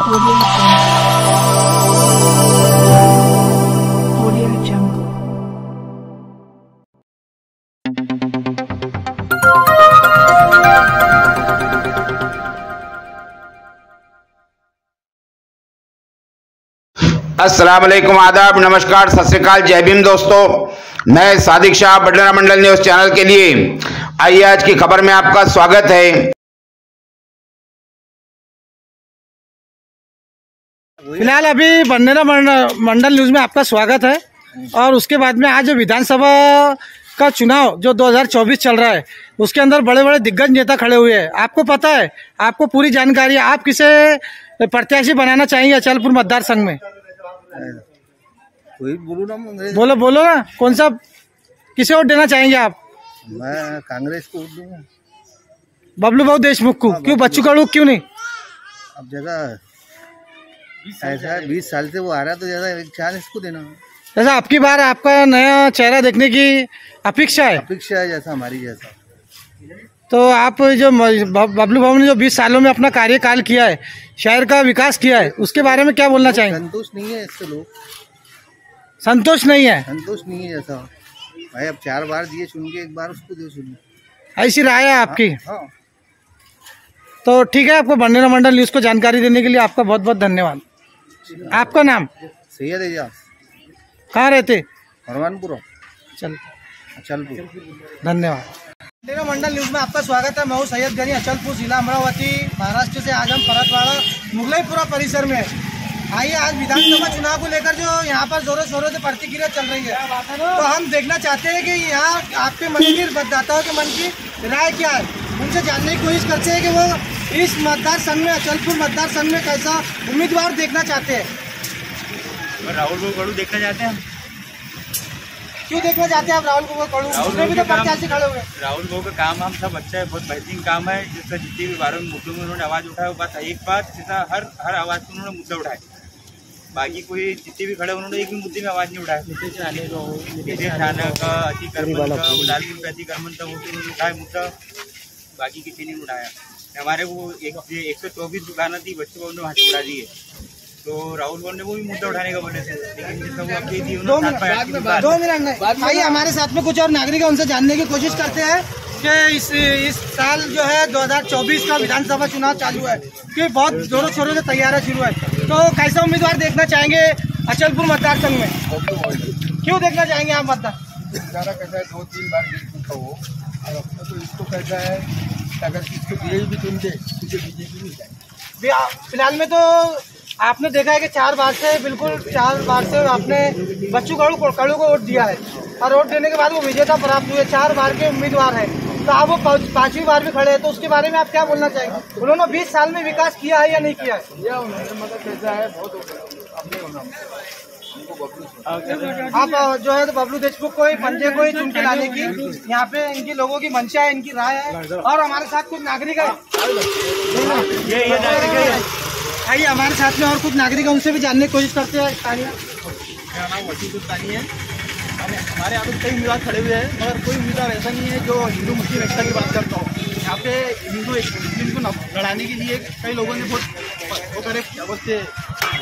Audio Jungle. अस्सलाम वालेकुम, आदाब, नमस्कार, सत श्री अकाल, जय भीम दोस्तों। मैं सादिक शाह बडलेरा मंडल न्यूज चैनल के लिए आइए आज की खबर में आपका स्वागत है। फिलहाल अभी बडलेरा मंडल न्यूज में आपका स्वागत है। और उसके बाद में आज विधानसभा का चुनाव जो 2024 चल रहा है उसके अंदर बड़े बड़े दिग्गज नेता खड़े हुए हैं। आपको पता है, आपको पूरी जानकारी है। आप किसे प्रत्याशी बनाना चाहेंगे अचलपुर मतदार संघ में? बोलो ना, कौन सा, किसे वोट देना चाहेंगे आप? मैं कांग्रेस को वोट दूंगा। बबलू भाऊ देशमुख को। क्यों बच्चू कडू क्यों नहीं? अब जगह ऐसा है, 20 साल से वो आ रहा है तो ज्यादा एक चांस इसको देना। जैसा आपकी बार आपका नया चेहरा देखने की अपेक्षा है जैसा हमारी जैसा। तो आप जो बबलू भाऊ ने जो 20 सालों में अपना कार्यकाल किया है, शहर का विकास किया है, उसके बारे में क्या बोलना चाहेंगे? संतोष नहीं है इससे, लोग संतोष नहीं है जैसा भाई। अब 4 बार दिए चुन के, एक बार उसको दो चुन, ऐसी राय है आपकी? हाँ। तो ठीक है, आपको बडलेरा मंडल न्यूज को जानकारी देने के लिए आपका बहुत बहुत धन्यवाद। आपका नाम? सैयद एजाज। कहाँ रहते? हरवानपुर। चल अचलपुर। धन्यवाद। बडलेरा मंडल न्यूज में आपका स्वागत है। मैं हूँ सैयद गनी, अचलपुर जिला अमरावती, महाराष्ट्र से। आज हम परतवाड़ा मुगलईपुरा परिसर में आइए। आज विधानसभा चुनाव को लेकर जो यहाँ पर जोरों शोरों से प्रतिक्रिया चल रही है, तो हम देखना चाहते हैं कि यहाँ आपके मन की, मतदाताओं के मन की राय क्या है। उनसे जानने की कोशिश करते हैं कि वो इस मतदार संघ में, अचलपुर मतदार संघ में कैसा उम्मीदवार देखना चाहते हैं। राहुल कडू देखना चाहते हैं। क्यों देखना चाहते हैं आप राहुल कडू? उसमें भी तो प्रत्याशी खड़े हुए। राहुल का काम हम सब अच्छा है, बहुत बेहतरीन काम है। जिसका जितने भी 12 मुद्दों में उन्होंने आवाज उठाया, वो बात एक बात जैसा हर आवाज में उन्होंने मुद्दा उठाया। बाकी कोई जितने भी खड़े उन्होंने एक भी मुद्दे में आवाज नहीं उठाया। नीतीश राणे का अतिक्रमण का, लालपुर पे अतिक्रमण था, वो उन्होंने उठाया मुद्दा, बाकी किसी ने उठाया। हमारे वो 124 दुकानें थी, बच्चों को उन्होंने वहाँ से उड़ा दी है। तो राहुल ने वो भी मुद्दा उठाने का बोले थे, लेकिन जिसका वो अपनी थी उन्होंने 2 मिनट भाई, हमारे साथ में कुछ और नागरिक है, उनसे जानने की कोशिश करते हैं कि इस साल जो है 2024 का विधानसभा चुनाव चालू है, कि बहुत जोरों शोरों से तैयारी शुरू है। तो कैसा उम्मीदवार देखना चाहेंगे अचलपुर मतदार संघ में? क्यों देखना चाहेंगे आप मतदार? कैसा है, 2-3 बार जीत चुका हो, और अपना तो इसको कैसा है, अगर इसको दिए भी चुनते बीजेपी नहीं जाए। फिलहाल में तो आपने देखा है कि 4 बार से, बिल्कुल 4 बार से आपने बच्चू कडू को वोट दिया है, और वोट देने के बाद वो विजेता प्राप्त हुए। 4 बार के उम्मीदवार हैं, तो आप वो 5वीं बार भी खड़े हैं, तो उसके बारे में आप क्या बोलना चाहेंगे? उन्होंने 20 साल में विकास किया है या नहीं किया है? मतलब कैसा है, बहुत आप जो है तो बबलू देशमुख को ही, पंजे को ही चुन के लाने की यहाँ पे इनकी लोगों की मंशा है, इनकी राय है। और हमारे साथ कुछ नागरिक है, आइए हमारे साथ में और कुछ नागरिक है, उनसे भी जानने की कोशिश करते हैं। मेरा नाम वसीम उस्तानी है। हमारे यहाँ पे कई उम्मीदवार खड़े हुए हैं, मगर कोई उम्मीदवार ऐसा नहीं है जो हिंदू मुस्लिम एकता की बात करता हो। यहाँ पे हिंदू मुस्लिम को लड़ाने के लिए कई लोगों ने बहुत वो करे, बोलते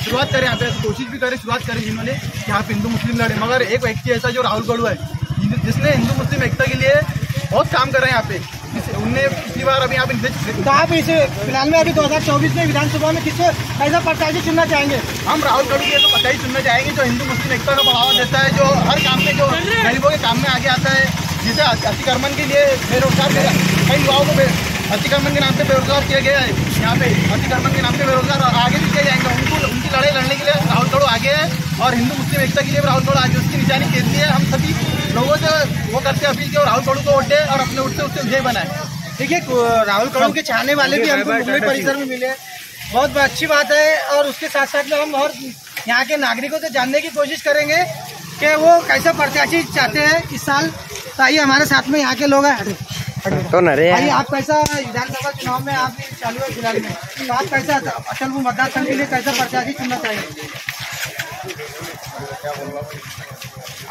शुरुआत करे, यहाँ पे कोशिश भी करे, शुरुआत करी जिन्होंने यहाँ पे हिंदू मुस्लिम लड़े। मगर एक व्यक्ति ऐसा जो राहुल कडू है, जिसने हिंदू मुस्लिम एकता के लिए बहुत काम कर रहे हैं यहाँ पे। उनने पिछली बार अभी यहाँ पे तो आप इसे फिलहाल में अभी 2024 में विधानसभा में किसको कैसा प्रत्याशी चुनना चाहेंगे? हम राहुल कडू के तो प्रत्याशी चुनना चाहेंगे जो हिंदू मुस्लिम एकता को बढ़ावा देता है, जो हर काम में, जो गरीबों के काम में आगे आता है। जिसे अतिक्रमण के लिए बेरोजगार कई युवाओं को अतिक्रमण के नाम पे बेरोजगार किया गया है। यहाँ पे अतिक्रमण के नाम पे बेरोजगार आगे भी किया जाएंगे। उनकी लड़ाई लड़ने के लिए राहुल कडू आगे है, और हिंदू मुस्लिम एकता के लिए राहुल कडू आगे, उसकी निशानी केंद्रीय है। हम सभी लोगों से वो करते अपील की राहुल कडू को वोट दे और अपने वोट से उससे विजय बनाए। देखिए, राहुल कडू के चाहने वाले भी हमको मुगलई परिसर में मिले, बहुत अच्छी बात है। और उसके साथ साथ में हम और यहाँ के नागरिकों से जानने की कोशिश करेंगे कि वो कैसा प्रत्याशी चाहते हैं इस साल। तो आइए हमारे साथ में यहाँ के लोग हैं। तो आइए, आप कैसा विधानसभा चुनाव में आप भी चालू है फिलहाल में, तो आप कैसा अचलपुर मतदार संघ के लिए कैसा प्रत्याशी चुनना चाहिए?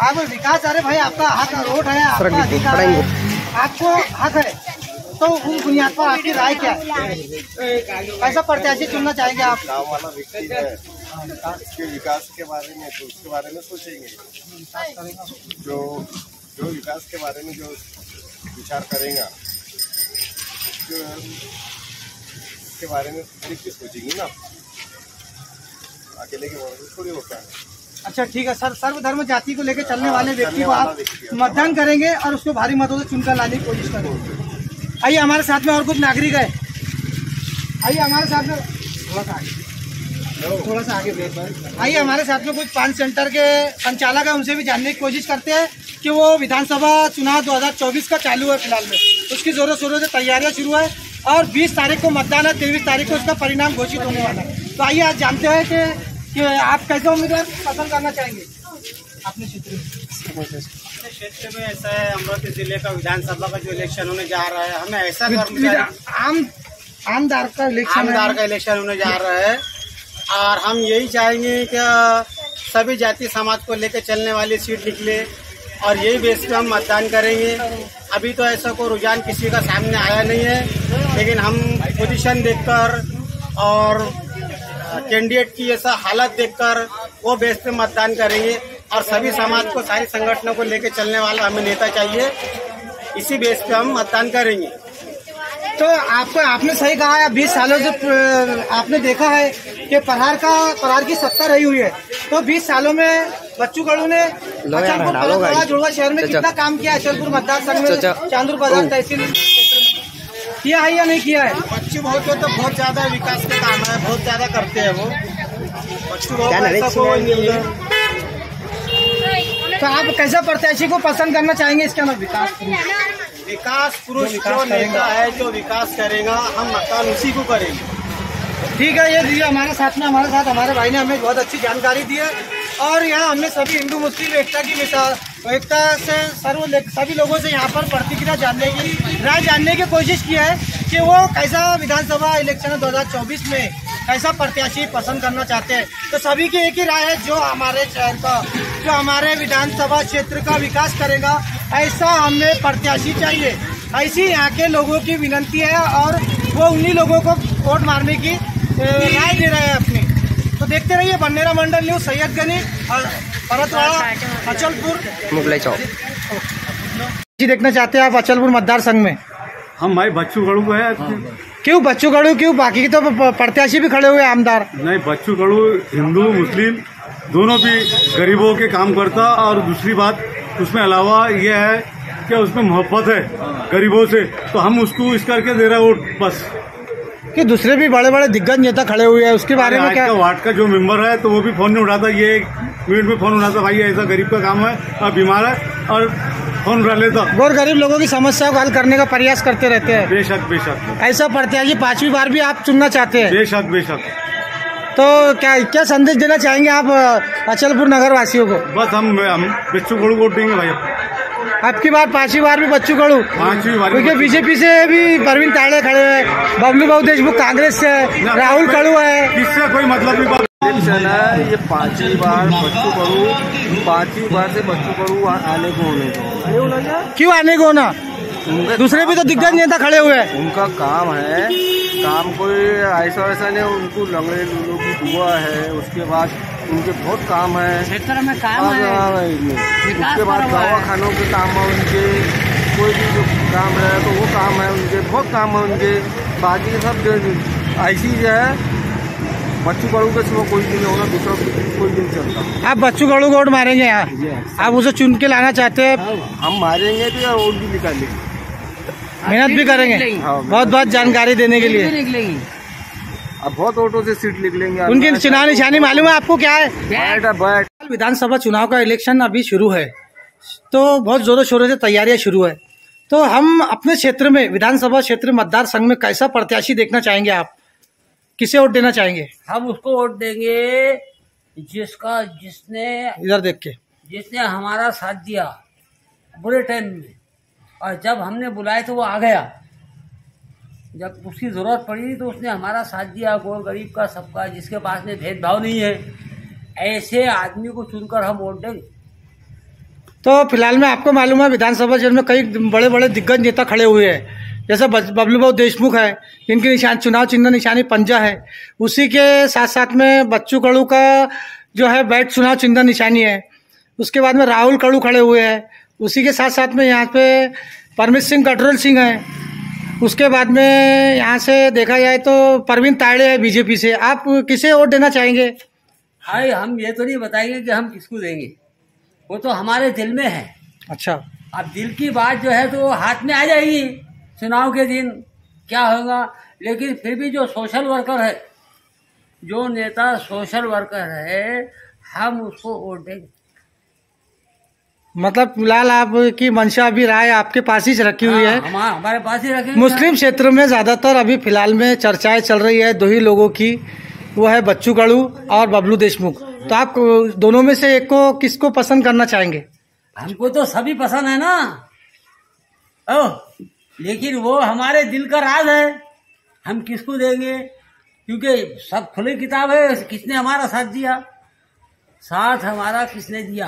आप विकास, अरे भाई आपका हक, वोट है, आपका अधिकार है, आपको हक है, तो उस बुनियाद पर आपकी राय क्या है? कैसा प्रत्याशी चुनना चाहेंगे आप? गाँव वाला व्यक्ति है, इसके विकास के बारे में तो उसके बारे में सोचेंगे। जो विकास के बारे में जो विचार करेगा उसके बारे में सोचेंगे ना, अकेले के बारे में थोड़ी होता है। अच्छा ठीक है सर, सर्वधर्म जाति को लेकर चलने वाले व्यक्ति को आप मतदान करेंगे और उसको भारी मतों से चुनकर लाने की कोशिश करेंगे। आइए हमारे साथ में और कुछ नागरिक है, आइए हमारे साथ में थोड़ा सा आगे आइए हमारे साथ में कुछ पान सेंटर के संचालक है, उनसे भी जानने की कोशिश करते हैं कि वो विधानसभा चुनाव 2024 का चालू है फिलहाल में, उसकी जोरों शोरों से तैयारियां शुरू है और 20 तारीख को मतदान है, 23 तारीख को उसका परिणाम घोषित होने वाला है। तो आइए आज जानते हैं कि आप कैसे उम्मीदवार पसंद करना चाहेंगे अपने क्षेत्र में? क्षेत्र में ऐसा है, अमरावती जिले का विधानसभा का जो इलेक्शन होने जा रहा है, हमें ऐसा आमदार का इलेक्शन होने जा रहा है और हम यही चाहेंगे कि सभी जाति समाज को लेकर चलने वाली सीट निकले और यही बेस पे हम मतदान करेंगे। अभी तो ऐसा कोई रुझान किसी का सामने आया नहीं है, लेकिन हम पोजीशन देखकर और कैंडिडेट की ऐसा हालत देखकर वो बेस पे मतदान करेंगे और सभी समाज को, सारी संगठनों को लेकर चलने वाला हमें नेता चाहिए, इसी बेस पे हम मतदान करेंगे। तो आपने सही कहा है, 20 सालों से आपने देखा है कि प्रहार की सत्ता रही हुई है, तो 20 सालों में बच्चू गढ़ू ने जुड़वा शहर में कितना काम किया है? अचलपुर मतदार संघ में, चांदूर बाजार तहसील किया है या नहीं किया है? बच्चू बहुत तो बहुत ज्यादा विकास का काम है, बहुत ज्यादा करते हैं वो बच्चू बहुत। तो आप कैसा प्रत्याशी को पसंद करना चाहेंगे इसके अंदर? विकास पुरुष जो नेता है, जो विकास करेगा, हम मतदान उसी को करेंगे। ठीक है, ये दिया हमारे साथ में, हमारे भाई ने हमें बहुत अच्छी जानकारी दी है और यहाँ हमने सभी हिंदू मुस्लिम एकता से सभी लोगों से यहाँ पर प्रतिक्रिया राय जानने की कोशिश की है कि वो कैसा विधानसभा इलेक्शन 2024 में कैसा प्रत्याशी पसंद करना चाहते हैं। तो सभी की एक ही राय है, जो हमारे शहर का, जो हमारे विधानसभा क्षेत्र का विकास करेगा, ऐसा हमें प्रत्याशी चाहिए, ऐसी यहाँ के लोगों की विनती है और वो उन्हीं लोगों को वोट मारने की राय दे रहे हैं अपनी। तो देखते रहिए बंडेरा मंडल न्यूज, सैयद गनी और परतवाड़ा, अचलपुर, मुगलाई चौक। जी देखना चाहते हैं आप अचलपुर मतदार संघ में? हम भाई बच्चू गढ़ू को है। क्यों बच्चू गढ़ू? क्यों? बाकी तो प्रत्याशी भी खड़े हुए आमदार। नहीं, बच्चू गढ़ू हिंदू मुस्लिम दोनों भी गरीबों के काम करता और दूसरी बात उसमें अलावा ये है कि उसमें मोहब्बत है गरीबों से, तो हम उसको इस करके दे रहे हैं वोट बस। कि दूसरे भी बड़े बड़े दिग्गज नेता खड़े हुए हैं, उसके बारे में क्या? वार्ड का जो मेंबर है तो वो भी फोन नहीं उठाता, ये 1 मिनट में फोन उठाता, भाई ऐसा गरीब का काम है और बीमार है, और फोन उठा लेता। और गरीब लोगों की समस्या को हल करने का प्रयास करते रहते हैं। बेशक बेशक। ऐसा प्रत्याशी 5वीं बार भी आप चुनना चाहते हैं? बेशक बेशक। तो क्या संदेश देना चाहेंगे आप अचलपुर नगर वासियों को? बस हम बच्चू गढ़ू वोट देंगे भाई। आपकी बार 5वीं बार भी बच्चू गढ़ू? 5वीं बार। क्योंकि बीजेपी से भी परवीन ताड़े खड़े हैं, बबलू बाबू देशमुख कांग्रेस से, राहुल कड़ू है, इससे कोई मतलब नहीं। इलेक्शन है ये 5वीं बार बच्चू गढ़ू, 5वीं बार से बच्चू गढ़ू आने को होने। क्यों आने को होना? दूसरे भी तो दिग्गज नेता खड़े हुए हैं। उनका काम है, काम कोई ऐसा वैसा नहीं, उनको लंगड़े लोगों की दुआ है, उसके बाद उनके बहुत काम है क्षेत्र में, काम है, उसके बाद दवाखानों के काम है उनके, कोई भी जो काम रहे तो वो काम है उनके, बहुत काम है उनके। बाकी सब जो ऐसी जो है बच्चू गढ़ू के सिवा कोई भी नहीं होगा, दूसरा कोई भी नहीं चलता। आप बच्चू गढ़ू को वोट मारेंगे यहाँ? आप उसे चुन के लाना चाहते हैं? हम मारेंगे भी और वोट भी निकालेंगे, मेहनत भी करेंगे। बहुत बहुत जानकारी देने के लिए। अब बहुत ऑटो से सीट निकलेंगे। उनकी चुनाव निशानी मालूम है आपको क्या है? विधानसभा चुनाव का इलेक्शन अभी शुरू है, तो बहुत जोरों शोरों से तैयारियां शुरू है। तो हम अपने क्षेत्र में, विधानसभा क्षेत्र मतदार संघ में कैसा प्रत्याशी देखना चाहेंगे? आप किसे वोट देना चाहेंगे? हम उसको वोट देंगे जिसने इधर देख के, जिसने हमारा साथ दिया बुरे टाइम में, और जब हमने बुलाए तो वो आ गया, जब उसकी जरूरत पड़ी तो उसने हमारा साथ दिया, गोर गरीब का, सबका, जिसके पास में भेदभाव नहीं है, ऐसे आदमी को चुनकर हम वोट देंगे। तो फिलहाल में आपको मालूम है विधानसभा क्षेत्र में कई बड़े बड़े दिग्गज नेता खड़े हुए हैं, जैसा बबलू भाऊ देशमुख है, इनकी निशान चुनाव चिन्ह निशानी पंजा है, उसी के साथ साथ में बच्चू कड़ू का जो है बैट चुनाव चिन्ह निशानी है। उसके बाद में राहुल कड़ू खड़े हुए हैं, उसी के साथ साथ में यहाँ पे परमित सिंह कटरोल सिंह है। उसके बाद में यहाँ से देखा जाए तो परवीन ताड़े है बीजेपी से। आप किसे वोट देना चाहेंगे? भाई हम ये तो नहीं बताएंगे कि हम किसको देंगे, वो तो हमारे दिल में है। अच्छा, अब दिल की बात जो है तो हाथ में आ जाएगी चुनाव के दिन क्या होगा। लेकिन फिर भी जो सोशल वर्कर है, जो नेता सोशल वर्कर है, हम उसको वोट देंगे। मतलब फिलहाल आपकी मंशा अभी राय आपके पास ही रखी हुई है? हमारे पास ही रखेंगे। मुस्लिम क्षेत्र में ज्यादातर अभी फिलहाल में चर्चाएं चल रही है दो ही लोगों की, वो है बच्चू कड़ू और बबलू देशमुख। तो आप दोनों में से एक को किसको पसंद करना चाहेंगे? हमको तो सभी पसंद है ना, लेकिन वो हमारे दिल का राज है, हम किसको देंगे, क्योंकि सब खुली किताब है। किसने हमारा साथ दिया, साथ हमारा किसने दिया,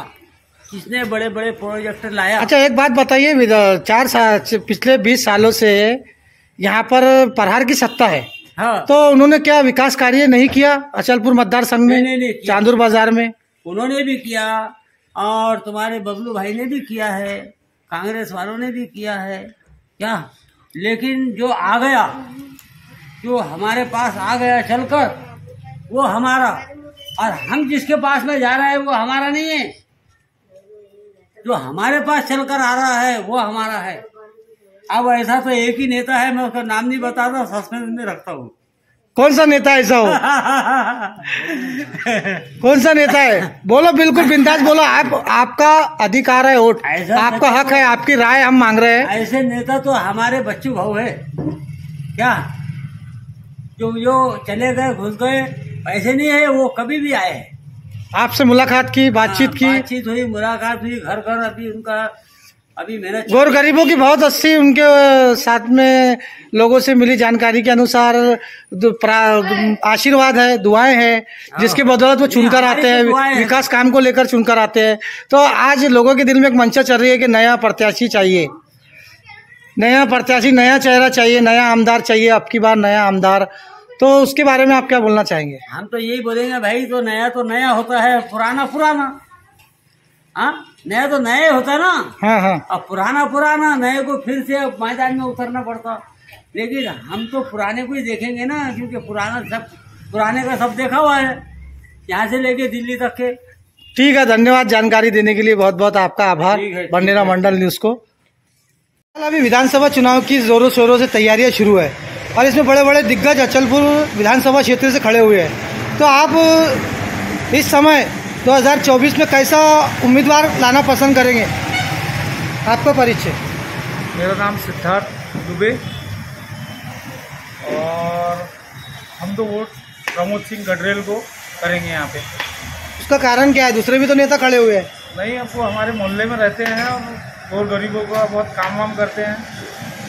किसने बड़े बड़े प्रोजेक्ट लाया। अच्छा, एक बात बताइए, पिछले 20 सालों से यहाँ पर प्रहार की सत्ता है। हाँ। तो उन्होंने क्या विकास कार्य नहीं किया अचलपुर मतदार संघ में? नहीं, चांदूर बाजार में उन्होंने भी किया और तुम्हारे बबलू भाई ने भी किया है, कांग्रेस वालों ने भी किया है क्या। लेकिन जो आ गया, जो हमारे पास आ गया चलकर, वो हमारा, और हम जिसके पास में जा रहे हैं वो हमारा नहीं है। जो हमारे पास चलकर आ रहा है वो हमारा है। अब ऐसा तो एक ही नेता है, मैं उसका नाम नहीं बताता, सस्पेंस में रखता हूँ। कौन सा नेता ऐसा हो? कौन सा नेता है? बोलो, बिल्कुल बिंदास बोलो। आपका अधिकार है वोट, आपका हक है, आपकी राय हम मांग रहे हैं। ऐसे नेता तो हमारे बच्चू भाऊ है क्या, जो चले गए, घुस गए, ऐसे नहीं है। वो कभी भी आए हैं, आपसे मुलाकात की, बातचीत हुई, मुलाकात हुई, घर घर अभी उनका अभी मेहनत। गौर गरीबों की बहुत अच्छी उनके साथ में लोगों से मिली जानकारी के अनुसार आशीर्वाद है, दुआएं हैं, जिसके बदौलत वो चुनकर आते हैं, विकास काम को लेकर चुनकर आते हैं। तो आज लोगों के दिल में एक मंशा चल रही है कि नया प्रत्याशी चाहिए, नया प्रत्याशी, नया चेहरा चाहिए, नया आमदार चाहिए, अब की बार नया आमदार। तो उसके बारे में आप क्या बोलना चाहेंगे? हम तो यही बोलेंगे भाई, तो नया होता है, पुराना पुराना। हाँ, नया तो नया होता ना। हाँ। अब पुराना नए को फिर से मैदान में उतरना पड़ता। लेकिन हम तो पुराने को ही देखेंगे ना, क्योंकि पुराने का सब देखा हुआ है, यहाँ से लेके दिल्ली तक के। ठीक है, धन्यवाद जानकारी देने के लिए, बहुत बहुत आपका आभार बंडेरा मंडल न्यूज को। अभी विधानसभा चुनाव की जोरों शोरों से तैयारियां शुरू है और इसमें बड़े बड़े दिग्गज अचलपुर विधानसभा क्षेत्र से खड़े हुए हैं। तो आप इस समय 2024 में कैसा उम्मीदवार लाना पसंद करेंगे? आपका परिचय? मेरा नाम सिद्धार्थ दुबे और हम तो वोट प्रमोद सिंह गडरेल को करेंगे यहाँ पे। उसका कारण क्या है? दूसरे भी तो नेता खड़े हुए हैं। नहीं, अब वो हमारे मोहल्ले में रहते हैं और गरीबों का बहुत काम वाम करते हैं,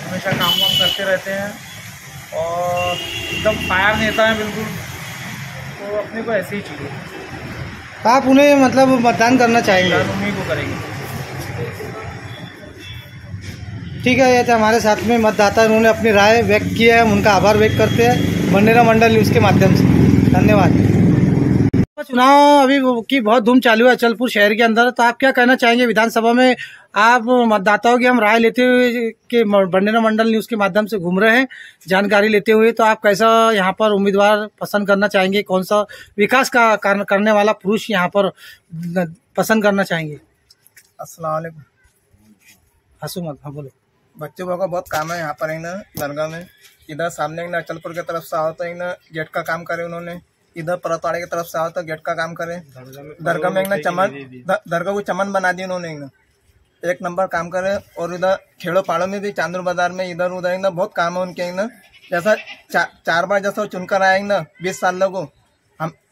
हमेशा काम वाम करते रहते हैं और एकदम फायर नेता है बिल्कुल, तो अपने को ऐसे ही चाहिए। आप उन्हें मतलब मतदान करना चाहेंगे? उन्हीं को करेंगे। ठीक है, ये थे हमारे साथ में मतदाता, उन्होंने अपनी राय व्यक्त की है, हम उनका आभार व्यक्त करते हैं बंडेरा मंडल न्यूज़ के माध्यम से। धन्यवाद। चुनाव अभी की बहुत धूम चालू है अचलपुर शहर के अंदर, तो आप क्या कहना चाहेंगे? विधानसभा में आप मतदाताओं की हम राय लेते हुए के बंडेरा मंडल न्यूज़ के माध्यम से घूम रहे हैं, जानकारी लेते हुए, तो आप कैसा यहाँ पर उम्मीदवार पसंद करना चाहेंगे? कौन सा विकास का करने वाला पुरुष यहाँ पर पसंद करना चाहेंगे? अस्सलाम वालेकुम। हंसू मत, हाँ बोलो। बच्चों का बहुत काम है यहाँ पर, ना दरगाह में, इधर सामने एक ना अचलपुर की तरफ से आओ तो एक ना गेट का काम करे उन्होंने, इधर परतवाड़े की तरफ से आओ तो गेट का काम करे, दरगाह में एक ना चमन, दरगाह को चमन बना दी उन्होंने, एक नंबर काम करे। और इधर खेड़ो पाड़ों में भी, चांदूर बाजार में, इधर उधर एक ना बहुत काम है उनके, ना जैसा 4 बार जैसा चुनकर आए ना 20 साल लोगों,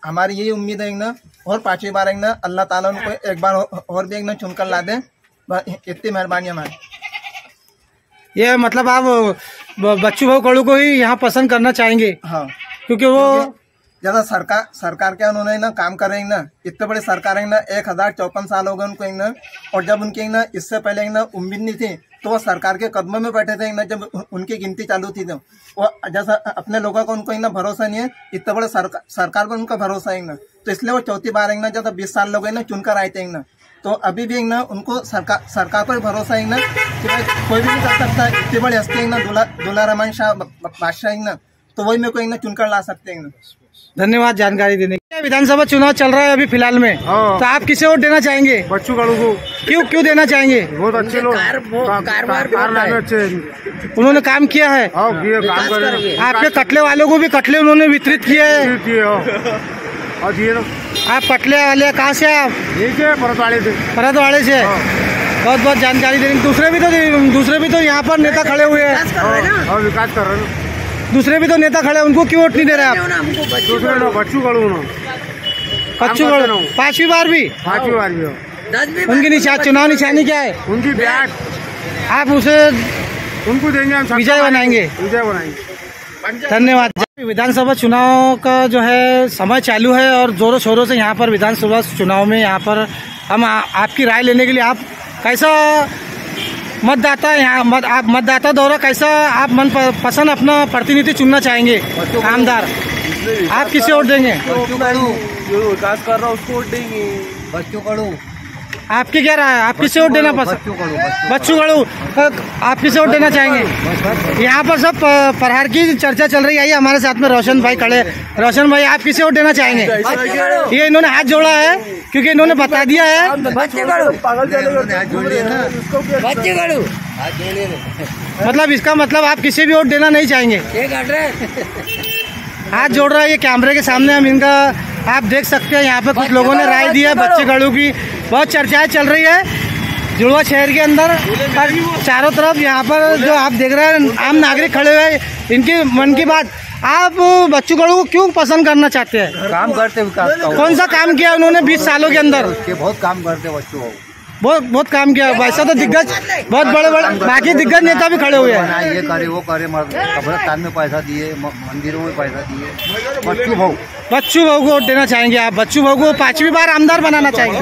हमारी यही उम्मीद है ना, और 5वीं बार एक ना अल्लाह ताला उनको एक बार और भी एक ना चुनकर ला दे, इतनी मेहरबानी हमारी। ये मतलब आप बच्चू भाऊ कड़ू को ही यहाँ पसंद करना चाहेंगे? हाँ, क्योंकि वो ज्यादा सरकार के उन्होंने ना काम करेंगे ना, इतने बड़े सरकार है ना, 1054 साल हो गए उनको ना, और जब उनकी ना इससे पहले ना उम्मीद नहीं थी तो वो सरकार के कदमों में बैठे थे ना, जब उनकी गिनती चालू थी तो वो जैसा अपने लोगों को उनको ना भरोसा नहीं है, इतना बड़े सरकार पर उनका भरोसा है ना, तो इसलिए वो चौथी बार ना जैसा 20 साल लोग ना चुनकर आए थे ना, तो अभी भी ना उनको सरकार पर भरोसा है ना कि भाई कोई भी नहीं कर सकता, इतनी बड़ी हस्ती है ना दुला रहमान शाह बादशाह है ना, तो वही मेरे को ना चुनकर ला सकते हैं ना। धन्यवाद जानकारी देने के लिए। विधानसभा चुनाव चल रहा है अभी फिलहाल में, तो आप किसे वोट देना चाहेंगे? बच्चू गढ़ू को। क्यों देना चाहेंगे? बहुत अच्छे लोग, अच्छे उन्होंने काम किया है। काम कर आपके कटले वालों को भी कटले उन्होंने वितरित किए है। आप कटले वाले कहाँ से? आप परतवाड़े से। बहुत बहुत जानकारी देंगे। दूसरे भी तो यहाँ पर नेता खड़े हुए हैं, विकास कर रहे हैं। दूसरे भी तो नेता खड़े, उनको क्यों वोट नहीं दे रहे आप? दूसरे लोग बच्चू गढ़ू 5वीं बार भी उनकी चुनाव निशानी क्या है? उनकी ब्याज। आप उसे उनको देंगे, हम विजय बनाएंगे। धन्यवाद। विधानसभा चुनाव का जो है समय चालू है और जोरों शोरों से यहाँ पर विधानसभा चुनाव में यहाँ पर हम आपकी राय लेने के लिए, आप कैसा मतदाता यहाँ आप मतदाता दौरा कैसा आप मन पसंद अपना प्रतिनिधि चुनना चाहेंगे? आमदार आप किसे वोट देंगे? जो विकास कर रहा है उसको वोट देंगे। बच्चू गढ़ू। आपकी क्या राय है? आप किसे वोट देना पसंद? बच्चू गढ़ू। आप किसे वोट देना चाहेंगे? यहाँ पर सब प्रहार की चर्चा चल रही है। आइए हमारे साथ में रोशन भाई खड़े। रोशन भाई आप किसे वोट देना चाहेंगे? ये इन्होंने हाथ जोड़ा है क्योंकि इन्होंने बता दिया है। मतलब इसका मतलब आप किसी भी वोट देना नहीं चाहेंगे? हाथ जोड़ रहा है ये कैमरे के सामने, हम इनका आप देख सकते हैं। यहाँ पे कुछ लोगों ने राय दी है। बच्चू गढ़ू की बहुत चर्चाएं चल रही है जुड़वा शहर के अंदर, चारों तरफ यहाँ पर जो आप देख रहे हैं आम नागरिक खड़े हुए, इनकी मन की बात। आप बच्चू गढ़ू को क्यों पसंद करना चाहते हैं? काम करते विकास का। कौन सा काम किया उन्होंने 20 सालों के अंदर? बहुत काम करते बच्चों, बहुत काम किया। वैसा तो दिग्गज बहुत बड़े बाकी दिग्गज नेता भी खड़े हुए हैं। ये करे वो करे, कब्रिस्तान में पैसा दिए, मंदिरों में पैसा दिए। बच्चू भाऊ को वोट देना चाहेंगे आप? बच्चू भाऊ को 5वीं बार आमदार बनाना चाहेंगे?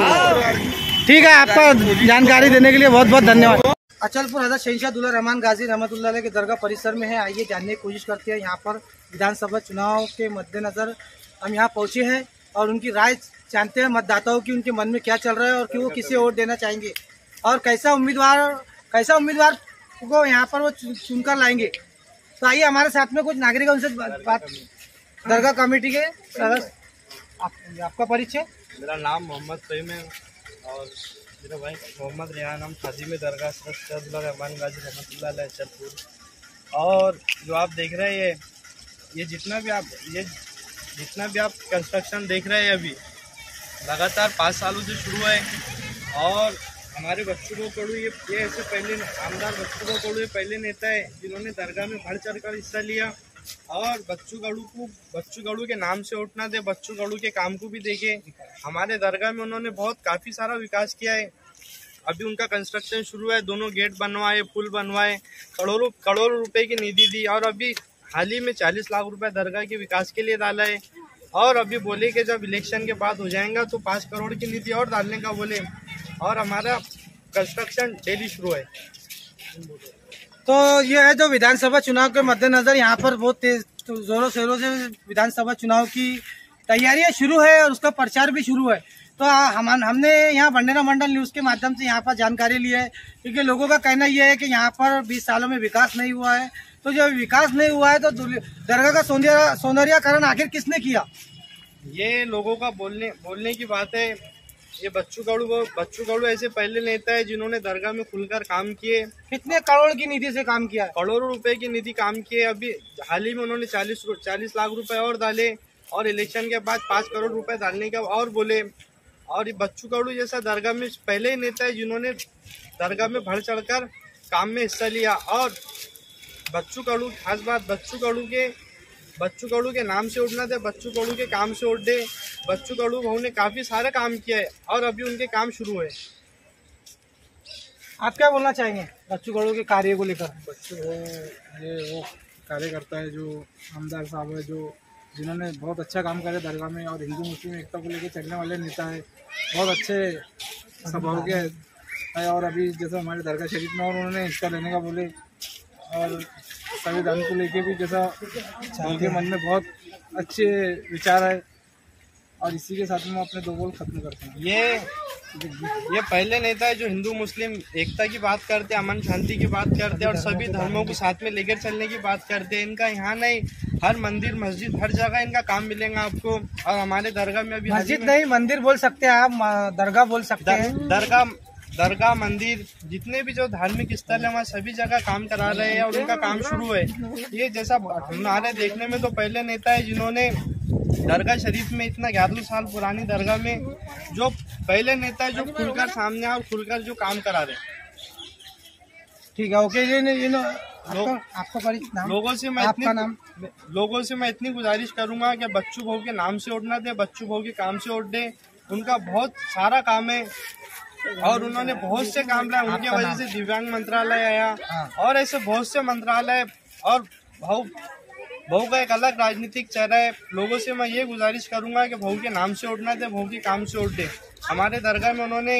ठीक है, आपका जानकारी देने के लिए बहुत बहुत धन्यवाद। अचलपुर हजरत शहंशाह दुला रहमान गाजी रहमतुल्लाह अलैह के दरगाह परिसर में है। आइए जानने की कोशिश करते हैं। यहाँ पर विधानसभा चुनाव के मद्देनजर हम यहाँ पहुँचे हैं और उनकी राय जानते हैं मतदाताओं की, उनके मन में क्या चल रहा है और कि वो किसे वोट देना चाहेंगे और कैसा उम्मीदवार को यहाँ पर वो चुनकर लाएंगे। तो आइए हमारे साथ में कुछ नागरिक उनसे बात। दरगाह कमेटी के सदस्य, आपका परिचय? मेरा नाम मोहम्मद सईम है और मेरा भाई मोहम्मद रेहान, हम खाजी में दरगाह शहंशाह रहमान गाजी रहमतुल्लाह अलैह अचलपुर। और जो आप देख रहे हैं ये जितना भी आप कंस्ट्रक्शन देख रहे हैं अभी लगातार 5 सालों से शुरू है। और हमारे बच्चू गढ़ू ये ऐसे पहले आमदार बच्चू गढ़ू पहले नेता है जिन्होंने दरगाह में बढ़ चढ़ कर हिस्सा लिया। और बच्चू गढ़ू के नाम से वोट ना दे, बच्चू गढ़ू के काम को भी देखे। हमारे दरगाह में उन्होंने काफ़ी सारा विकास किया है। अभी उनका कंस्ट्रक्शन शुरू है, दोनों गेट बनवाए, पुल बनवाए, करोड़ों रुपए की निधि दी। और अभी हाल ही में 40 लाख रुपए दरगाह के विकास के लिए डाला है। और अभी बोले कि जब इलेक्शन के बाद हो जाएगा तो 5 करोड़ की निधि और डालने का बोले। और हमारा कंस्ट्रक्शन डेली शुरू है। तो ये है जो विधानसभा चुनाव के मद्देनजर यहाँ पर बहुत तेज जोरों शोरों से विधानसभा चुनाव की तैयारियां शुरू है और उसका प्रचार भी शुरू है। तो हमने यहाँ भंडेरा मंडल न्यूज़ के माध्यम से यहाँ पर जानकारी ली है क्योंकि लोगों का कहना यह है कि यहाँ पर 20 सालों में विकास नहीं हुआ है। तो जब विकास नहीं हुआ है तो दरगाह का सौंदर्यीकरण आखिर किसने किया? ये लोगों का बोलने की बात है। ये बच्चू गढ़ू ऐसे पहले नेता है जिन्होंने दरगाह में खुलकर काम किए। कितने करोड़ की निधि से काम किया? करोड़ों रुपए की निधि काम किए। अभी हाल ही में उन्होंने 40 लाख रुपए और डाले और इलेक्शन के बाद 5 करोड़ रुपए डालने का और बोले। और ये बच्चू गढ़ू जैसा दरगाह में पहले ही नेता है जिन्होंने दरगाह में बढ़ चढ़कर काम में हिस्सा लिया। और बच्चू गढ़ू खास बात, बच्चू गढ़ू के नाम से वोट ना दे, बच्चू गढ़ू के काम से वोट दे। बच्चू गढ़ू भाऊ ने काफी सारा काम किया है और अभी उनके काम शुरू है। आप क्या बोलना चाहेंगे बच्चू गढ़ू के कार्य को लेकर? बच्चू ये वो कार्यकर्ता है जो आमदार साहब है, जो जिन्होंने बहुत अच्छा काम करे दरगाह में और हिंदू मुस्लिम एकता को लेकर चलने वाले नेता है। बहुत अच्छे स्वभाव के है। और अभी जैसा हमारे दरगाह शरीफ में और उन्होंने हिस्सा लेने का बोले और संविधान को लेके भी जैसा उनके मन में बहुत अच्छे विचार है। और इसी के साथ में मैं अपने 2 बोल खत्म करता हूँ। ये पहले नेता है जो हिंदू मुस्लिम एकता की बात करते, अमन शांति की बात करते और सभी धर्मों को साथ में लेकर चलने की बात करते हैं। इनका यहाँ नहीं, हर मंदिर मस्जिद हर जगह इनका काम मिलेगा आपको। और हमारे दरगाह में अभी मस्जिद नहीं, मंदिर बोल सकते हैं आप, दरगाह बोल सकते हैं। दरगाह मंदिर जितने भी जो धार्मिक स्थल है वहाँ सभी जगह काम करा रहे हैं और उनका काम शुरू है। ये जैसा हमारे देखने में तो पहले नेता है जिन्होंने दरगाह शरीफ में इतना 11 साल पुरानी दरगाह में जो पहले नेता है जो खुलकर सामने और खुलकर जो काम करा रहे। ठीक है, ओके जी। लोगों से मैं इतनी गुजारिश करूंगा कि बच्चू भाऊ के नाम से वोट ना दे, बच्चू भाऊ के काम से वोट दे। उनका बहुत सारा काम है और उन्होंने बहुत से काम लाए। उनकी वजह से दिव्यांग मंत्रालय आया और ऐसे बहुत से मंत्रालय। और भाऊ का एक अलग राजनीतिक चेहरा है। लोगों से मैं ये गुजारिश करूंगा कि भाऊ के नाम से वोट ना दे, भाऊ के काम से वोट दे। हमारे दरगाह में उन्होंने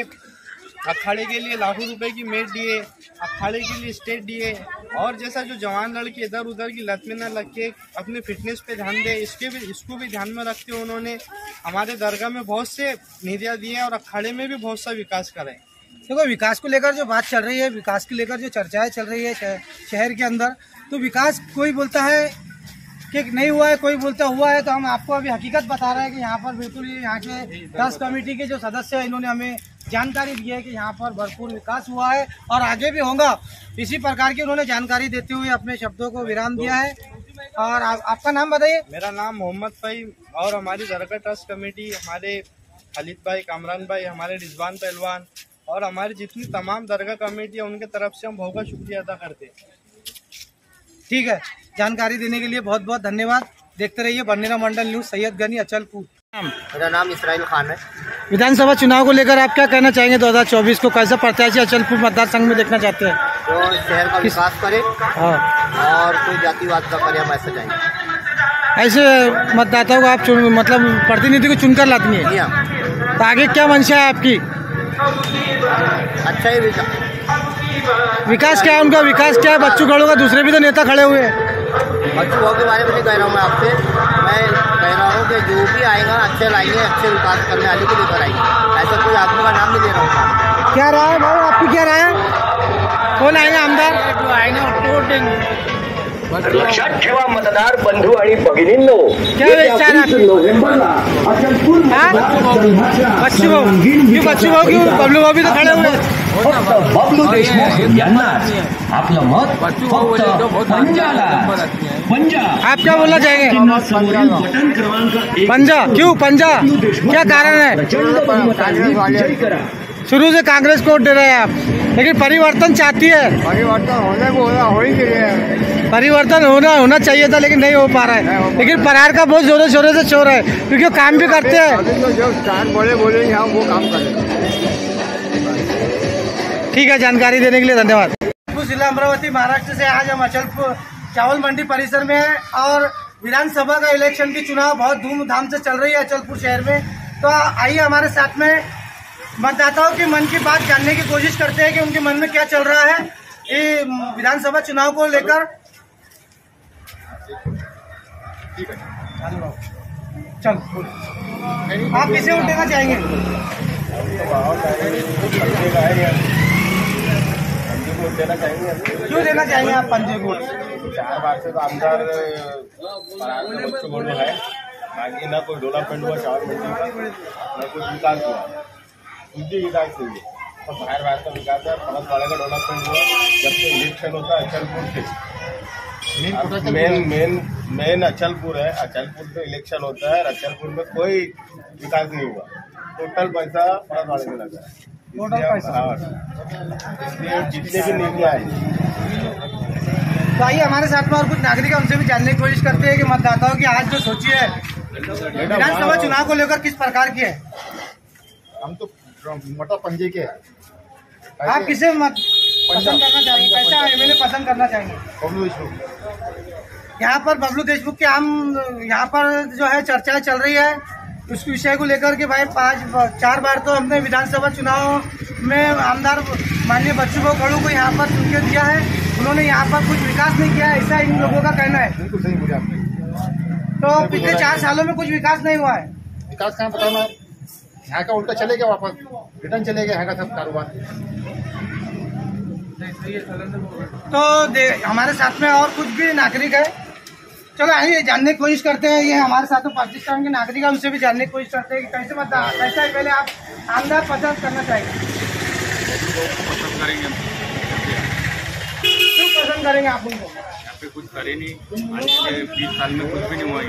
अखाड़े के लिए लाखों रुपए की मेट दिए, अखाड़े के लिए स्टेट दिए और जैसा जो जवान लड़के इधर उधर की लत में न लग के अपने फिटनेस पे ध्यान दे, इसको भी ध्यान में रखते हुए उन्होंने हमारे दरगाह में बहुत से निधियाँ दी हैं और अखाड़े में भी बहुत सा विकास करें। देखो, विकास को लेकर जो बात चल रही है, विकास को लेकर जो चर्चाएं चल रही है शहर के अंदर, तो विकास कोई बोलता है कि नहीं हुआ है, कोई बोलता हुआ है। तो हम आपको अभी हकीकत बता रहे हैं कि यहाँ पर बिल्कुल यहाँ के ट्रस्ट कमेटी के जो सदस्य हैं इन्होंने हमें जानकारी दी है कि यहाँ पर भरपूर विकास हुआ है और आगे भी होगा। इसी प्रकार की उन्होंने जानकारी देते हुए अपने शब्दों को विराम दिया है। और आपका नाम बताइए। मेरा नाम मोहम्मद भाई और हमारी दरगाह ट्रस्ट कमेटी, हमारे खालिद भाई, कामरान भाई, हमारे रिजवान पहलवान और हमारी जितनी तमाम दरगाह कमेटी है उनके तरफ से हम भाऊ का शुक्रिया अदा करते हैं। ठीक है, जानकारी देने के लिए बहुत बहुत धन्यवाद। देखते रहिए बरनेरा मंडल न्यूज, सैयद गनी, अचलपुर। मेरा नाम इसराइल खान है। विधानसभा चुनाव को लेकर आप क्या कहना चाहेंगे? 2024 को कैसा प्रत्याशी अचलपुर मतदार संघ में देखना चाहते हैं? तो शहर का विकास करे और कोई जातिवाद का करे, हम ऐसा चाहेंगे। ऐसे मतदाताओं को आप मतलब प्रतिनिधि को चुनकर लाती है, तो आगे क्या मंशा है आपकी? अच्छा ही विकास क्या है उनका? विकास क्या है? बच्चू खड़ो का, दूसरे भी तो नेता खड़े हुए हैं। बच्चू भाव के बारे में नहीं कह रहा हूँ मैं आपसे, मैं कह रहा हूँ कि जो भी आएगा अच्छे लाएंगे, अच्छे विकास करने वाले को लेकर आएंगे। ऐसा कोई आदमी का नाम नहीं ले रहा हूँ। क्या राय है भाई, आपकी क्या राय है? कौन आएगा आमदार? जो आएगा उसको वोट देंगे। लक्षात ठेवा मतदार बंधू आणि भगिनींनो, क्या विचार है नोव्हेंबरला अचलपूर बच्चू भाऊ क्यों? बबलू भाऊ भी तो खड़े हुए हैं। फक्त बबलू देशमुख यांनाच आपलं मत फक्त पंजाला। पंजा आप क्या बोलना चाहेंगे? बटन क्रमांक 1 पंजा क्यों? पंजा क्या कारण है? जय करा। शुरू से कांग्रेस को वोट दे रहे हैं आप, लेकिन परिवर्तन चाहती है। परिवर्तन होने को हो ही नहीं है। परिवर्तन होना चाहिए था लेकिन नहीं हो पा रहा है। लेकिन प्रहार का बहुत जोरों शोरों से शोर है क्योंकि वो काम भी करते हैं। जो बोले हम वो काम करें। ठीक है, जानकारी देने के लिए धन्यवाद। जिला अमरावती, महाराष्ट्र से आज हम अचलपुर चावल मंडी परिसर में है और विधानसभा का इलेक्शन की चुनाव बहुत धूमधाम से चल रही है अचलपुर शहर में। तो आइए हमारे साथ में मतदाताओं के मन की बात जानने की कोशिश करते हैं कि उनके मन में क्या चल रहा है ये विधानसभा चुनाव को लेकर। चल, आप किसे वोट देना चाहेंगे? क्यों देना चाहेंगे आप पंजे को? 4 बार से तो आमदार बच्चू घोड़े है, बाकी ना कोई डेवलपमेंट हुआ चावल मंडी का, ना कोई विकास हुआ। उनकी विकास हुई तो बाहर का विकास है, फलत वाले का डेवलपमेंट हुआ। जब से इलेक्शन होता है अचलपुर से मेन अचलपुर है, अचलपुर से इलेक्शन होता है। अचलपुर में कोई विकास नहीं हुआ, टोटल पैसा फलत वाले में लगा है। इसलिए जितने भी नीतियाँ आए। तो आइए हमारे साथ में और कुछ नागरिक हमसे भी जानने की कोशिश करते हैं कि मतदाताओं की आज जो सोची है विधानसभा चुनाव को लेकर किस प्रकार की है। हम तो मटर पंजे के आप किसे पसंद करना चाहेंगे? कैसा एमएलए पसंद करना चाहेंगे? बबलू देशमुख। यहाँ पर बबलू देशमुख के हम यहाँ पर जो है चर्चाएं चल रही है उस विषय को लेकर के भाई 4 बार तो हमने विधानसभा चुनाव में आमदार माननीय बच्चू भाऊ खड़ू को यहाँ पर चुन के दिया है। उन्होंने यहाँ पर कुछ विकास नहीं किया, ऐसा इन लोगों का कहना है। तो पिछले 4 सालों में कुछ विकास नहीं हुआ है। विकास कहाँ बताना, यहाँ का उल्टा चले गया, वापस रिटर्न चले गए यहाँ का सब कारोबार। तो हमारे साथ में और कुछ भी नागरिक है, चलो आइए जानने की कोशिश करते हैं। ये हमारे साथ में पाकिस्तान के नागरिक है, उनसे भी जानने की कोशिश करते हैं कि कैसे मतदान, कैसा है पहले आप आमदार पसंद करना चाहेंगे? पसंद करेंगे, क्यों पसंद करेंगे आप उनको? यहाँ पे कुछ करे नहीं, आने 20 साल में कुछ भी नहीं हुआ।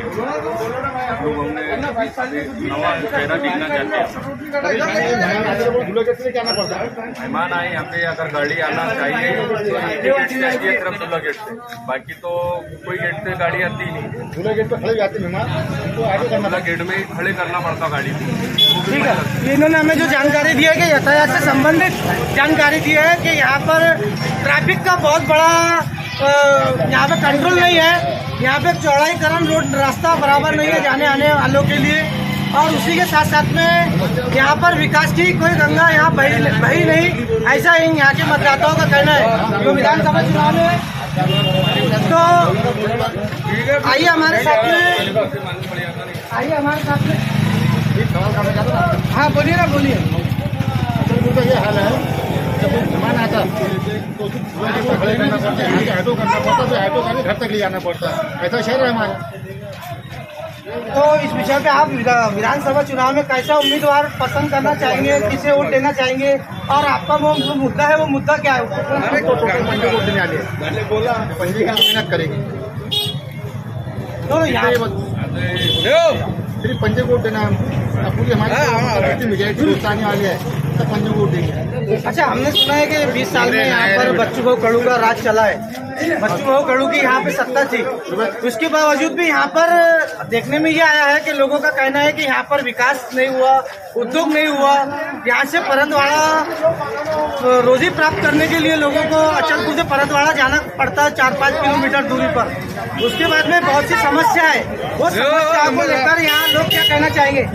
लोग हमने नवा चेहरा देखना चाहते हैं। मेहमान आए यहाँ पे, अगर गाड़ी आना चाहिए गेट से आती है तरफ दूल्हा गेट से, बाकी तो कोई गेट से गाड़ी आती नहीं। दूल्हा गेट पे खड़े जाते मेहमान, तो आगे दूल्हा गेट में खड़े करना पड़ता गाड़ी। ठीक है, इन्होंने हमें जो जानकारी दी है कि यातायात से संबंधित जानकारी दी है कि यहाँ पर ट्रैफिक का बहुत बड़ा यहाँ पे कंट्रोल नहीं है। यहाँ पे चौड़ाईकरण रोड रास्ता बराबर नहीं है जाने आने वालों के लिए, और उसी के साथ साथ में यहाँ पर विकास की कोई गंगा यहाँ बही नहीं, ऐसा ही यहाँ के मतदाताओं का कहना है। तो विधानसभा चुनाव में तो आइए हमारे साथ में, आइए हमारे साथ में। हाँ बोलिए ना, बोलिए। ये हाल है, जब मेहमान आता तो खड़े करना पड़ता है, ऑटो करना पड़ता, तो ऑटो करके घर तक ले जाना पड़ता है। ऐसा शहर है हमारा। तो इस विषय पे आप विधानसभा चुनाव में कैसा उम्मीदवार पसंद करना चाहेंगे, किसे वोट देना चाहेंगे, और आपका वो जो मुद्दा है वो मुद्दा क्या है? पंजे वोट देने वाले बोला, पंजे का मेहनत करेंगे। तो यहाँ सिर्फ पंजे वोट देना है, पूरी हमारी मेजोरिटी दोस्त आने वाले हैं, सब पंजे वोट देंगे। अच्छा, हमने सुना है कि 20 साल में यहाँ पर बच्चू भाऊ खड़ू का राज चला है, बच्चू भाऊ खड़ू की यहाँ पे सत्ता थी, उसके बावजूद भी यहाँ पर देखने में ये आया है कि लोगों का कहना है कि यहाँ पर विकास नहीं हुआ, उद्योग नहीं हुआ। यहाँ से परतवाड़ा रोजी प्राप्त करने के लिए लोगों को अचलपुर से परतवाड़ा जाना पड़ता है 4-5 किलोमीटर दूरी पर। उसके बाद में बहुत सी समस्या है, वो समस्या को लेकर यहाँ लोग क्या कहना चाहेंगे?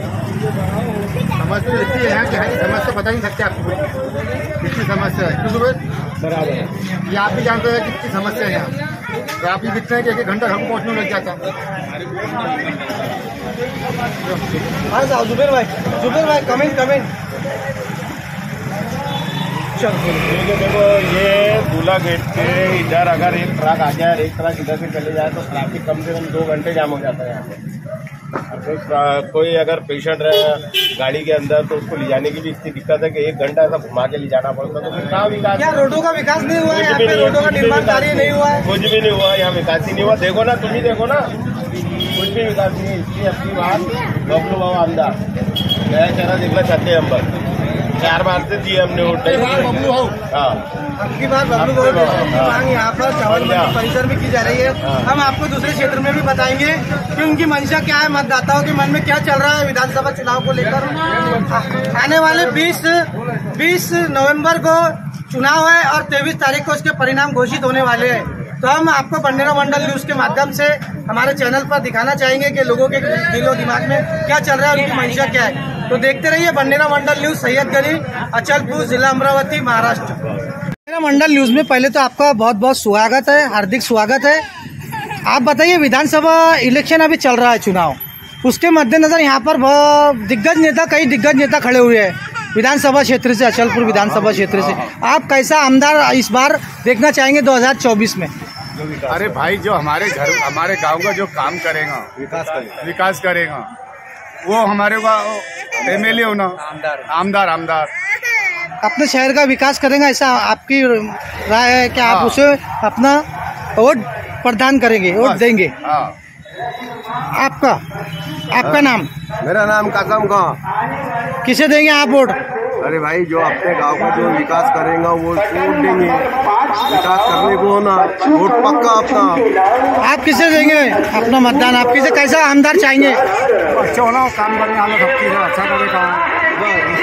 समस्या देखिए, यहाँ की समस्या बता नहीं सकते आपको कितनी समस्या है, क्योंकि बराबर है। ये आप भी जानते हैं कितनी समस्या है यहाँ, तो आप ही दिखते हैं कि 1 घंटा घर पहुँचने लग जाता है। हाँ साहब, जुबेर भाई कमेंट। देखो, ये दूल्हा गेट से इधर अगर एक ट्रक आ जाए और एक ट्रक इधर से चले जाए तो ट्रैफिक कम से कम 2 घंटे जाम हो जाता है यहाँ पे। कोई अगर पेशेंट रहे गाड़ी के अंदर तो उसको ले जाने की भी इतनी दिक्कत है कि 1 घंटा ऐसा घुमा के ले जाना पड़ता है। तो फिर कहाँ विकास? क्या रोडों का विकास नहीं हुआ है? यहाँ पे रोडों का निर्माण कार्य नहीं हुआ है, कुछ भी नहीं हुआ, यहाँ विकास ही नहीं हुआ। देखो ना, तुम ही देखो ना, कुछ भी विकास नहीं है। इसलिए अपनी बात बबलू बाबा आमदार नया चेहरा देखना चाहते हैं हम, बस 4 बार से दिए हमने वोट। बबलू हो, अबकी बार बबलू की मांग यहाँ पर चावल मंडी परिसर में की जा रही है। हम आपको दूसरे क्षेत्र में भी बताएंगे कि उनकी मंशा क्या है, मतदाताओं के मन में क्या चल रहा है विधानसभा चुनाव को लेकर। आने वाले 20 नवंबर को चुनाव है और 23 तारीख को उसके परिणाम घोषित होने वाले हैं। तो हम आपको बंडेरा मंडल न्यूज के माध्यम से हमारे चैनल पर दिखाना चाहेंगे कि लोगों के दिलो दिमाग में क्या चल रहा है, उनकी मंशा क्या है। तो देखते रहिए बंडेरा मंडल न्यूज, सैयदगंज, अचलपुर, जिला अमरावती, महाराष्ट्र। बंडेरा मंडल न्यूज में पहले तो आपका बहुत बहुत स्वागत है, हार्दिक स्वागत है। आप बताइए, विधानसभा इलेक्शन अभी चल रहा है, चुनाव, उसके मद्देनजर यहाँ पर कई दिग्गज नेता खड़े हुए हैं विधानसभा क्षेत्र से, अचलपुर विधानसभा क्षेत्र से। आप कैसा आमदार इस बार देखना चाहेंगे 2024 में? अरे भाई, जो हमारे गांव का जो काम करेगा, विकास करेगा, वो हमारे को एमएलए होना, आमदार अपने शहर का विकास करेंगे, ऐसा आपकी राय है कि आप उसे अपना वोट प्रदान करेंगे, वोट देंगे? आपका नाम? मेरा नाम कासम खां। किसे देंगे आप वोट? अरे भाई, जो अपने गांव का जो विकास करेगा वो वोट देंगे। विकास करने को होना, वोट पक्का अपना। आप किसे देंगे अपना मतदान? आप किसे, कैसा आमदार चाहेंगे? अच्छा होना, काम करने वाला, सब चीज अच्छा करेगा।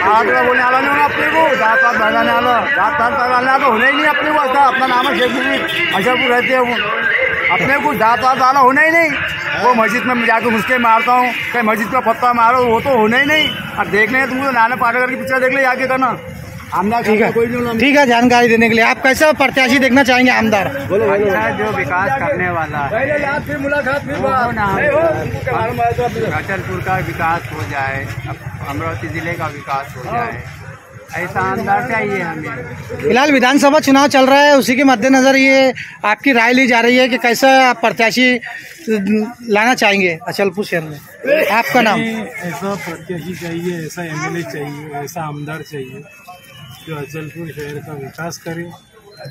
बोलने वाला नहीं होना अपने को, जात पात लगाने वाला, जात पात लगाने वाला तो होना ही नहीं अपने को। अच्छा, अपना नाम है शेखपुर, अचलपुर रहते हैं वो। अपने को जात वात वाला होना ही नहीं। वो मस्जिद में जाकर मुझके मारता हूँ, कहीं मस्जिद का पत्ता मारो, वो तो होना ही नहीं। अब देखने हैं तुमको नाना पाटेकर की पिक्चर देख ले जाके करना। आमदार ठीक है जानकारी देने के लिए। आप कैसा प्रत्याशी देखना चाहेंगे आमदार? जो विकास करने वाला है, अचलपुर का विकास हो जाए, अमरावती जिले का विकास हो जाए, ऐसा आमदार चाहिए हमें। फिलहाल विधानसभा चुनाव चल रहा है, उसी के मद्देनजर ये आपकी राय ली जा रही है कि कैसा आप प्रत्याशी लाना चाहेंगे अचलपुर शहर में? आपका नाम? ऐसा प्रत्याशी चाहिए, ऐसा एमएलए चाहिए, ऐसा आमदार चाहिए जो अचलपुर शहर का विकास करे,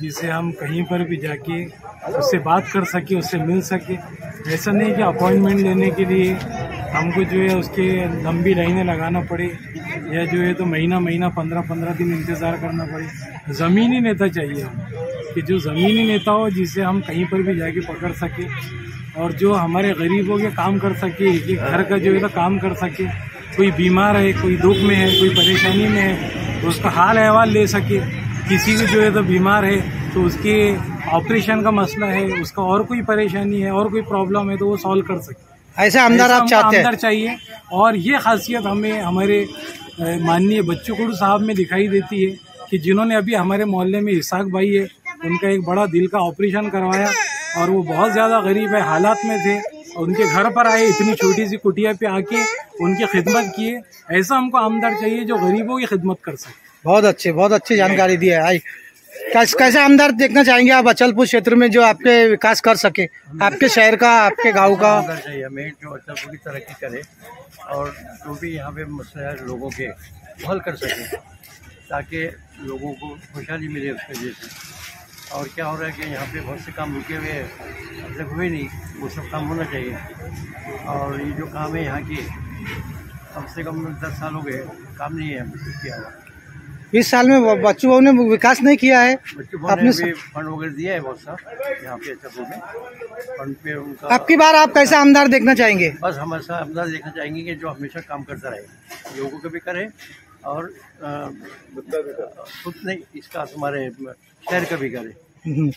जिसे हम कहीं पर भी जाके उससे बात कर सके, उससे मिल सके। ऐसा नहीं कि अपॉइंटमेंट लेने के लिए हमको जो है उसके लंबी लाइनें लगाना पड़े, या जो है तो महीना 15 दिन इंतज़ार करना पड़े। ज़मीनी नेता चाहिए हम, कि जो ज़मीनी नेता हो, जिसे हम कहीं पर भी जाके पकड़ सके और जो हमारे गरीबों के काम कर सके, कि घर का जो है तो काम कर सके। कोई बीमार है, कोई दुख में है, कोई परेशानी में है, तो उसका हाल अहवाल ले सके। किसी भी जो है तो बीमार है तो उसके ऑपरेशन का मसला है, उसका और कोई परेशानी है, और कोई प्रॉब्लम है, तो वो सॉल्व कर सके। ऐसे आमदार आप चाहते हैं? आमदार चाहिए। और ये खासियत हमें हमारे माननीय बच्चू कुड़ू साहब में दिखाई देती है कि जिन्होंने अभी हमारे मोहल्ले में इसाक भाई है, उनका एक बड़ा दिल का ऑपरेशन करवाया और वो बहुत ज़्यादा गरीब है हालात में थे, उनके घर पर आए, इतनी छोटी सी कुटिया पे आके उनकी खिदमत किए। ऐसा हमको आमदार चाहिए जो गरीबों की खिदमत कर सके। बहुत अच्छी जानकारी दी है। आई कैसे आमदार देखना चाहेंगे आप अचलपुर क्षेत्र में जो आपके विकास कर सके, आपके शहर का, आपके गांव का? चाहिए हमें जो अचलपुर की तरक्की करे और जो भी यहाँ पे मसले हैं लोगों के हल कर सके, ताकि लोगों को खुशहाली मिले उसके वजह से। और क्या हो रहा है कि यहाँ पे बहुत से काम रुके हुए हैं, अब तक हुए नहीं, वो सब काम होना चाहिए। और ये जो काम है यहाँ की, कम से कम 10 साल हो गए, काम नहीं है किया हुआ। इस साल में बच्चू भाऊ ने विकास नहीं किया है? आपने फंड वगैरह दिया है बहुत सा यहाँ पे अचलपुर में, फंड पे उनका। आपकी बार आप कैसा आमदार देखना चाहेंगे? बस हम ऐसा आमदार देखना चाहेंगे कि जो हमेशा काम करता रहे, लोगों को भी करे और खुद नहीं, इसका हमारे शहर का भी करे।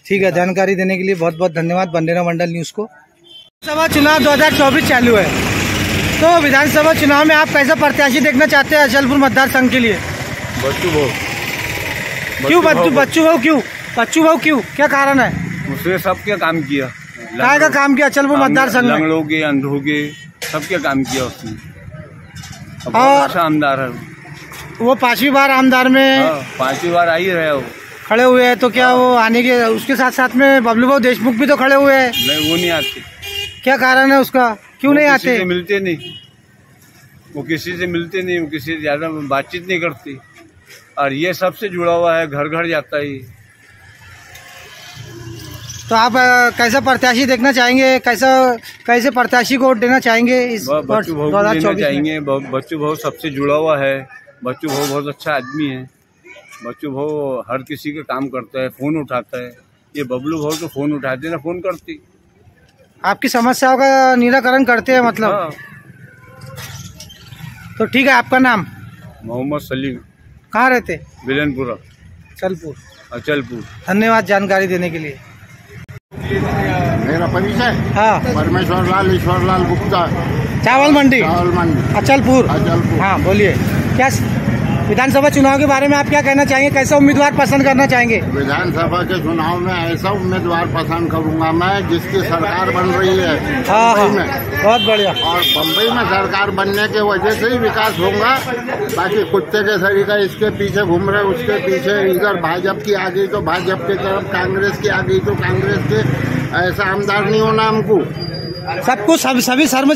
ठीक है, जानकारी देने के लिए बहुत बहुत धन्यवाद बंडेरा मंडल न्यूज़ को। विधानसभा चुनाव 2024 चालू है, तो विधानसभा चुनाव में आप कैसा प्रत्याशी देखना चाहते हैं अचलपुर मतदार संघ के लिए? बच्चू भाऊ। क्यों बच्चू भाऊ क्यों, क्या कारण है? उसने सबके काम किया। काय का काम किया अचलपुर मतदार संघ में? लंगड़ों के, अंधों के, सबके काम किया उसने। और अच्छा आमदार है वो। 5वीं बार आमदार में 5वीं बार आ ही रहे हो, खड़े हुए हैं। तो क्या वो आने के, उसके साथ साथ में बबलू भाऊ देशमुख भी तो खड़े हुए हैं? नहीं, वो नहीं आते। क्या कारण है उसका, क्यों नहीं आते? मिलते नहीं, वो किसी से मिलते नहीं, वो किसी से ज्यादा बातचीत नहीं करती। और ये सबसे जुड़ा हुआ है, घर घर जाता ही। तो आप कैसा प्रत्याशी देखना चाहेंगे, कैसे प्रत्याशी को वोट देना चाहेंगे इस बच्चू भाऊ को देना चाहेंगे? बच्चू भाऊ सबसे जुड़ा हुआ है, बच्चू भाऊ बहुत अच्छा आदमी है। बच्चू भाऊ हर किसी का काम करता है, फोन उठाता है। ये बबलू भाऊ तो फोन उठाते ना, फोन करती। आपकी समस्याओं का निराकरण करते हैं मतलब? हाँ। तो ठीक है, आपका नाम? मोहम्मद सलीम। कहाँ रहते? बिलनपुरा, अचलपुर। धन्यवाद जानकारी देने के लिए। मेरा परिचय? हाँ। परमेश्वर लाल ईश्वर लाल गुप्ता, चावल मंडी अचलपुर। हाँ, बोलिए, क्या विधानसभा चुनाव के बारे में आप क्या कहना चाहेंगे? कैसा उम्मीदवार पसंद करना चाहेंगे? विधानसभा के चुनाव में ऐसा उम्मीदवार पसंद करूंगा मैं जिसकी सरकार बन रही है बम्बई में। बहुत बढ़िया। और बम्बई में सरकार बनने के वजह से ही विकास होगा। बाकी कुत्ते के तरीका इसके पीछे घूम रहे, उसके पीछे, इधर भाजपा की आ गई तो भाजपा की तरफ, कांग्रेस की आ गई तो कांग्रेस के। ऐसा आमदार नहीं होना हमको। सबको सभी धर्म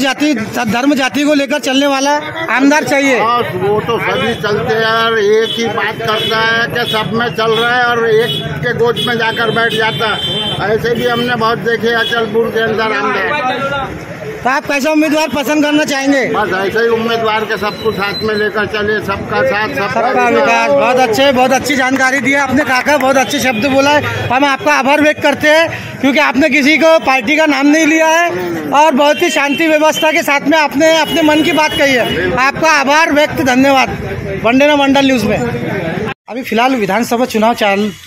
जाति को लेकर चलने वाला आमदार चाहिए। वो तो सभी चलते हैं और एक ही बात करता है कि सब में चल रहा है और एक के गोद में जाकर बैठ जाता है। ऐसे भी हमने बहुत देखे अचलपुर के अंदर आमदार। तो आप कैसा उम्मीदवार पसंद करना चाहेंगे? बस ऐसे ही उम्मीदवार के सबको साथ में लेकर चले, सबका साथ सबका विकास। बहुत अच्छी जानकारी दी है आपने काका, बहुत अच्छे शब्द बोला है। हम आपका आभार व्यक्त करते हैं क्योंकि आपने किसी को पार्टी का नाम नहीं लिया है और बहुत ही शांति व्यवस्था के साथ में आपने अपने मन की बात कही है। आपका आभार व्यक्त, धन्यवाद। बंडेरा मंडल न्यूज़ में अभी फिलहाल विधानसभा चुनाव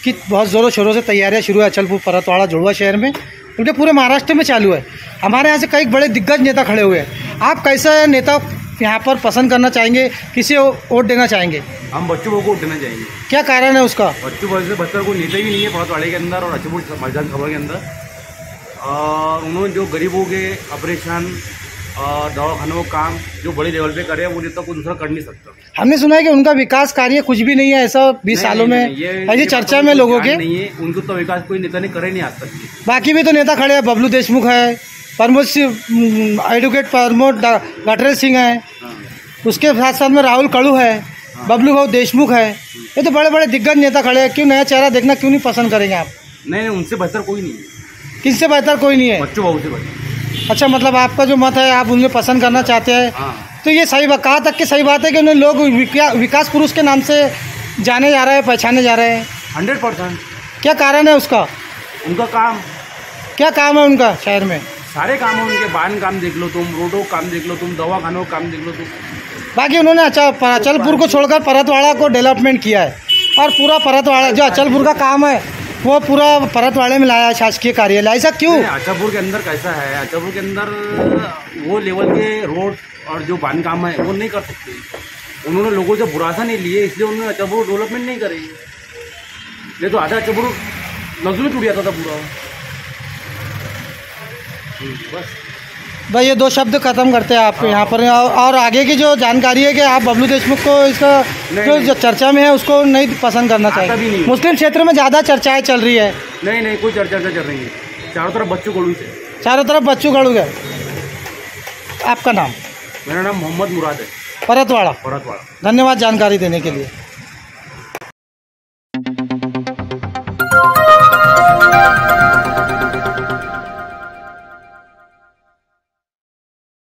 की बहुत जोरों शोरों से तैयारियां शुरू है अचलपुर, परतवाड़ा, जुड़वा शहर में। उनके पूरे महाराष्ट्र में चालू है। हमारे यहाँ से कई बड़े दिग्गज नेता खड़े हुए हैं। आप कैसे नेता यहाँ पर पसंद करना चाहेंगे, किसे वोट देना चाहेंगे? हम बच्चू भाऊ को वोट देना चाहेंगे। क्या कारण है उसका? बच्चू भाऊ से बच्चर को नेता ही नहीं है परतवाड़े के अंदर और अचलपुर मैदान सभा के अंदर। और उन्होंने जो गरीबों के ऑपरेशन और दवाखानों का काम जो बड़े लेवल पे करे वो नेता कोई दूसरा कर नहीं सकता। हमने सुना है कि उनका विकास कार्य कुछ भी नहीं है ऐसा 20 सालों में, ऐसी चर्चा में लोगों के नहीं है। उनको तो विकास कोई नेता ने करे नहीं आज तक। बाकी भी तो नेता खड़े हैं, बबलू देशमुख है, एडवोकेट प्रमोद गटरेल सिंह है, उसके साथ साथ में राहुल कड़ू है, बबलू भाऊ देशमुख है। ये तो बड़े बड़े दिग्गज नेता खड़े हैं। क्यों नया चेहरा देखना क्यों नहीं पसंद करेंगे आप? नहीं, उनसे बेहतर कोई नहीं है। किससे बेहतर कोई नहीं है? बच्चू भाऊ से बेहतर। अच्छा, मतलब आपका जो मत है आप उन्हें पसंद करना चाहते हैं। तो ये सही बात, कहाँ तक की सही बात है कि उन्हें लोग विकास पुरुष के नाम से जाने जा रहे हैं, पहचाने जा रहे हैं? 100%। क्या कारण है उसका? उनका काम। क्या काम है उनका शहर में? सारे काम है उनके। बांध काम देख लो तुम, रोडों का काम देख लो तुम, दवाखानों का काम देख लो तुम। बाकी उन्होंने अचलपुर को छोड़कर परतवाड़ा को डेवलपमेंट किया है और पूरा परतवाड़ा जो अचलपुर का काम है वो पूरा परतवाड़े में लाया है शासकीय कार्यालय। ऐसा क्यों? अचलपुर के अंदर कैसा है, अचलपुर के अंदर वो लेवल के रोड और जो बांध काम है वो नहीं कर सकते। उन्होंने लोगों से भरोसा नहीं लिए, इसलिए उन्होंने अचलपुर डेवलपमेंट नहीं करी। ये तो आधा अचलपुर नजर टूट जाता था पूरा। बस भाई ये 2 शब्द खत्म करते हैं आप यहाँ पर। और आगे की जो जानकारी है कि आप बबलू देशमुख को इसका जो चर्चा में है उसको नहीं पसंद करना चाहिए। मुस्लिम क्षेत्र में ज़्यादा चर्चाएं चल रही है। नहीं, कोई चर्चा चल रही है। चारों तरफ बच्चू गड़ू से, चारों तरफ बच्चू गड़ू है। आपका नाम? मेरा नाम मोहम्मद मुराद है, परतवाड़ा। परतवाड़ा। धन्यवाद जानकारी देने के लिए।